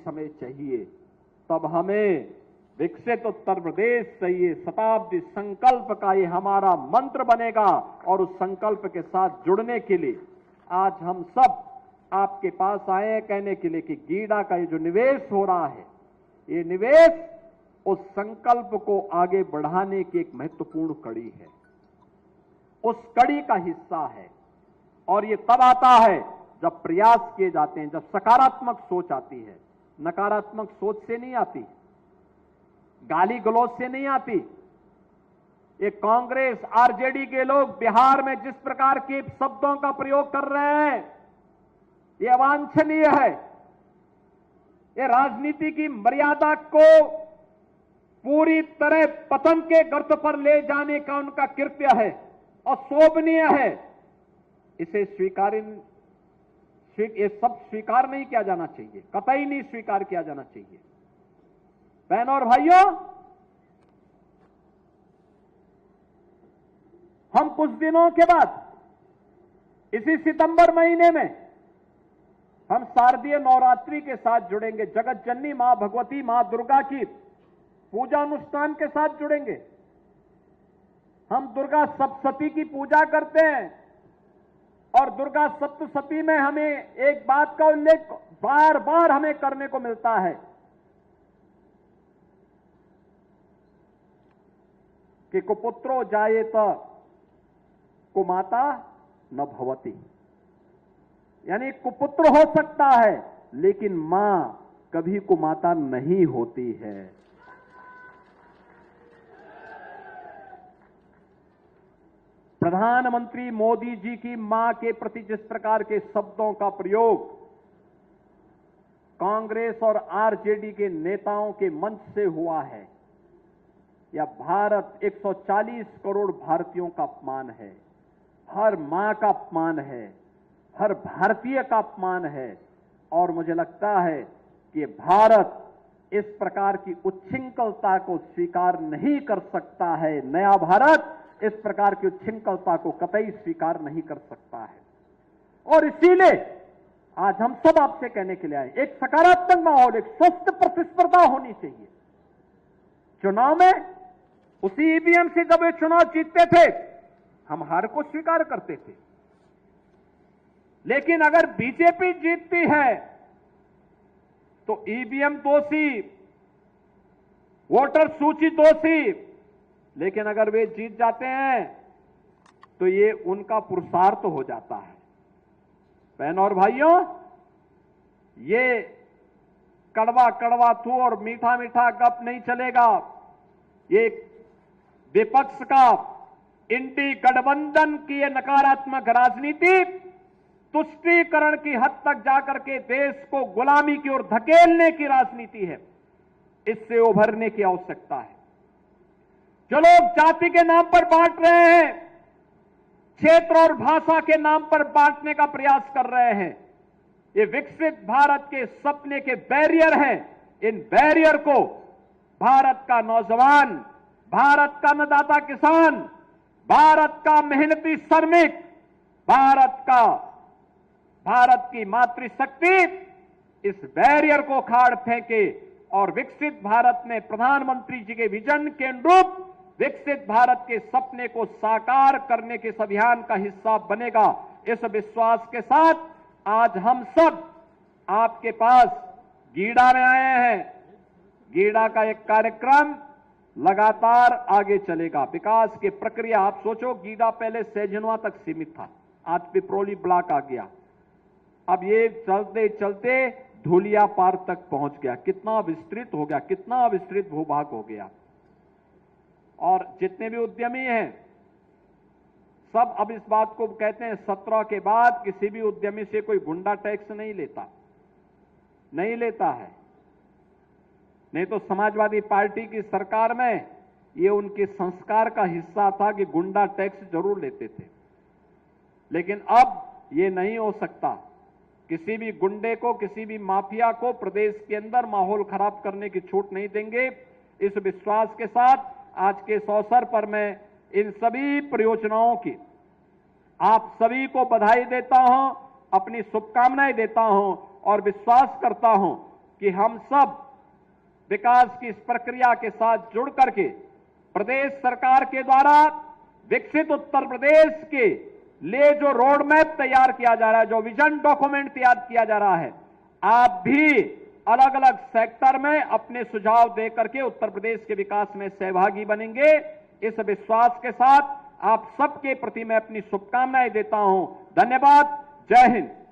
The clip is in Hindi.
हमें चाहिए, तब हमें विकसित उत्तर प्रदेश चाहिए। शताब्दी संकल्प का ये हमारा मंत्र बनेगा और उस संकल्प के साथ जुड़ने के लिए आज हम सब आपके पास आए हैं कहने के लिए कि गीडा का ये जो निवेश हो रहा है, ये निवेश उस संकल्प को आगे बढ़ाने की एक महत्वपूर्ण कड़ी है, उस कड़ी का हिस्सा है। और ये तब आता है जब प्रयास किए जाते हैं, जब सकारात्मक सोच आती है, नकारात्मक सोच से नहीं आती, गाली गलौज से नहीं आती। ये कांग्रेस आरजेडी के लोग बिहार में जिस प्रकार के शब्दों का प्रयोग कर रहे हैं, ये अवांछनीय है। ये राजनीति की मर्यादा को पूरी तरह पतन के गर्त पर ले जाने का उनका कृत्य है और शोभनीय है। इसे ये सब स्वीकार नहीं किया जाना चाहिए, कतई नहीं स्वीकार किया जाना चाहिए। बहनों और भाइयों, हम कुछ दिनों के बाद इसी सितंबर महीने में हम शारदीय नवरात्रि के साथ जुड़ेंगे, जगत जननी मां भगवती मां दुर्गा की पूजा अनुष्ठान के साथ जुड़ेंगे। हम दुर्गा सप्तशती की पूजा करते हैं और दुर्गा सप्तशती में हमें एक बात का उल्लेख बार बार हमें करने को मिलता है कि कुपुत्रो जायेत कुमाता न भवति, यानी कुपुत्र हो सकता है लेकिन मां कभी कुमाता नहीं होती है। प्रधानमंत्री मोदी जी की मां के प्रति जिस प्रकार के शब्दों का प्रयोग कांग्रेस और आरजेडी के नेताओं के मंच से हुआ है, यह भारत 140 करोड़ भारतीयों का अपमान है, हर मां का अपमान है, हर भारतीय का अपमान है। और मुझे लगता है कि भारत इस प्रकार की उच्छृंखलता को स्वीकार नहीं कर सकता है। नया भारत इस प्रकार की उच्छृंखलता को कतई स्वीकार नहीं कर सकता है। और इसीलिए आज हम सब आपसे कहने के लिए आए, एक सकारात्मक माहौल, एक स्वस्थ प्रतिस्पर्धा होनी चाहिए। चुनाव में उसी ईवीएम से जब वे चुनाव जीतते थे, हम हार को स्वीकार करते थे, लेकिन अगर बीजेपी जीतती है तो ईवीएम दोषी, वोटर सूची दोषी, लेकिन अगर वे जीत जाते हैं तो ये उनका पुरुषार्थ हो जाता है। बहनों और भाइयों, ये कड़वा कड़वा थू और मीठा मीठा गप नहीं चलेगा। ये विपक्ष का इंडी गठबंधन की ये नकारात्मक राजनीति तुष्टीकरण की हद तक जाकर के देश को गुलामी की ओर धकेलने की राजनीति है। इससे उभरने की आवश्यकता है। जो लोग जाति के नाम पर बांट रहे हैं, क्षेत्र और भाषा के नाम पर बांटने का प्रयास कर रहे हैं, ये विकसित भारत के सपने के बैरियर हैं। इन बैरियर को भारत का नौजवान, भारत का अन्नदाता किसान, भारत का मेहनती श्रमिक, भारत की मातृशक्ति इस बैरियर को खाड़ फेंके और विकसित भारत में प्रधानमंत्री जी के विजन के अनुरूप विकसित भारत के सपने को साकार करने के इस अभियान का हिस्सा बनेगा। इस विश्वास के साथ आज हम सब आपके पास गीडा में आए हैं। गीडा का एक कार्यक्रम लगातार आगे चलेगा। विकास की प्रक्रिया, आप सोचो, गीडा पहले सैजनवा तक सीमित था, आज पिपरोली ब्लॉक आ गया, अब ये चलते चलते धुलिया पार तक पहुंच गया। कितना विस्तृत हो गया, कितना विस्तृत भूभाग हो गया। और जितने भी उद्यमी हैं सब अब इस बात को कहते हैं, 17 के बाद किसी भी उद्यमी से कोई गुंडा टैक्स नहीं लेता है। नहीं तो समाजवादी पार्टी की सरकार में ये उनके संस्कार का हिस्सा था कि गुंडा टैक्स जरूर लेते थे, लेकिन अब ये नहीं हो सकता। किसी भी गुंडे को, किसी भी माफिया को प्रदेश के अंदर माहौल खराब करने की छूट नहीं देंगे। इस विश्वास के साथ आज के इस अवसर पर मैं इन सभी परियोजनाओं की आप सभी को बधाई देता हूं, अपनी शुभकामनाएं देता हूं और विश्वास करता हूं कि हम सब विकास की इस प्रक्रिया के साथ जुड़ करके प्रदेश सरकार के द्वारा विकसित उत्तर प्रदेश के लिए जो रोड मैप तैयार किया जा रहा है, जो विजन डॉक्यूमेंट तैयार किया जा रहा है, आप भी अलग अलग सेक्टर में अपने सुझाव दे करके उत्तर प्रदेश के विकास में सहभागी बनेंगे। इस विश्वास के साथ आप सबके प्रति मैं अपनी शुभकामनाएं देता हूं। धन्यवाद। जय हिंद।